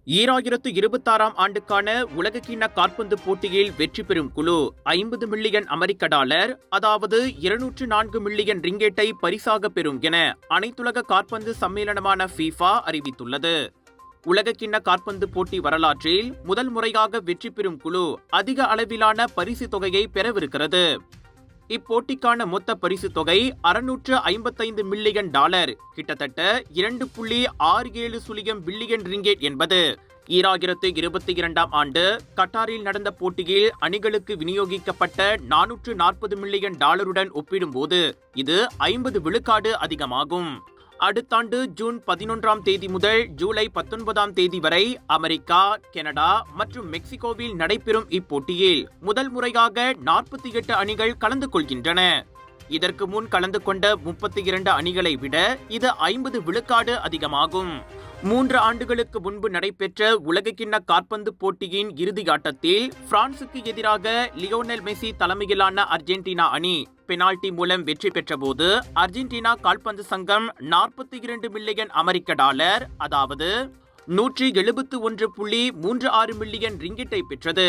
2026ஆம் ஆண்டுக்கான உலகக்கிண்ண காற்பந்து போட்டியில் வெற்றி பெறும் குழு 50 மில்லியன் அமெரிக்க டாலர், அதாவது 204 மில்லியன் ரிங்கெட்டை பரிசாக பெறும் என அனைத்துலக காற்பந்து சம்மேளனமான FIFA அறிவித்துள்ளது. உலகக்கிண்ண காற்பந்து போட்டி வரலாற்றில் முதல் முறையாக வெற்றி பெறும் குழு அதிக அளவிலான பரிசு தொகையை பெறவிருக்கிறது. இப்போட்டிக்கான மொத்த பரிசு தொகை 655 மில்லியன் டாலர், கிட்டத்தட்ட 2.67 பில்லியன் ரிங்கெட் என்பது 2022ஆம் ஆண்டு கட்டாரில் நடந்த போட்டியில் அணிகளுக்கு விநியோகிக்கப்பட்ட 440 மில்லியன் டாலருடன் ஒப்பிடும்போது இது 50 விழுக்காடு அதிகமாகும். அடுத்த ஆண்டு ஜூன் 11ஆம் தேதி முதல் ஜூலை 19ஆம் தேதி வரை அமெரிக்கா, கனடா மற்றும் மெக்சிகோவில் நடைபெறும் இப்போட்டியில் முதல் முறையாக 48 அணிகள் கலந்து கொள்கின்றன. இதற்கு முன் கலந்து கொண்ட 32 அணிகளை விட இது 50 விழுக்காடு அதிகமாகும். 3 ஆண்டுகளுக்கு முன்பு நடைபெற்ற உலகக்கிண்ண காற்பந்து போட்டியின் இறுதி ஆட்டத்தில் பிரான்சுக்கு எதிராக லியோனல் மெஸ்ஸி தலைமையிலான அர்ஜென்டினா அணி பெனால்டி மூலம் வெற்றி பெற்றபோது அர்ஜென்டினா கால்பந்து சங்கம் 42 மில்லியன் அமெரிக்க டாலர், அதாவது 171.36 மில்லியன் ரிங்கிட்டை பெற்றது.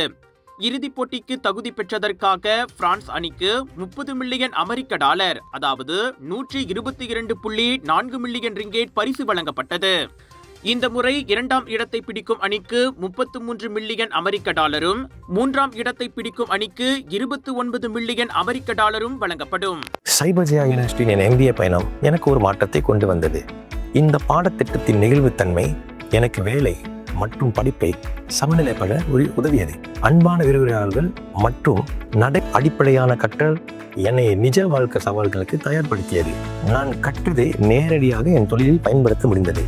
இறுதிப் போட்டிக்கு தகுதி பெற்றதற்காக பிரான்ஸ் அணிக்கு 30 மில்லியன் அமெரிக்க டாலர், அதாவது 122.4 மில்லியன் ரிங்கெட் பரிசு வழங்கப்பட்டது. இந்த முறை 2ஆம் இடத்தை பிடிக்கும் அணிக்கு 33 மில்லியன் அமெரிக்க டாலரும், 3ஆம் இடத்தை பிடிக்கும் அணிக்கு 29 மில்லியன் அமெரிக்க டாலரும் வழங்கப்படும். சைபர் ஜெயா யூனிவர்சிட்டியின் MBA பயணம் எனக்கு ஒரு மாற்றத்தை கொண்டு வந்தது. இந்த பாடத்திட்டத்தின் நெகிழ்வுத்தன்மை எனக்கு வேலை மற்றும் படிப்பை சமநிலைப்பட உதவியது. அன்பான விரிவுரையாளர்கள் மற்றும் நடை அடிப்படையான கற்றல் என்னை நிஜ வாழ்க்கை சவால்களுக்கு தயார்படுத்தியது. நான் கற்றதை நேரடியாக என் தொழிலில் பயன்படுத்த முடிந்தது.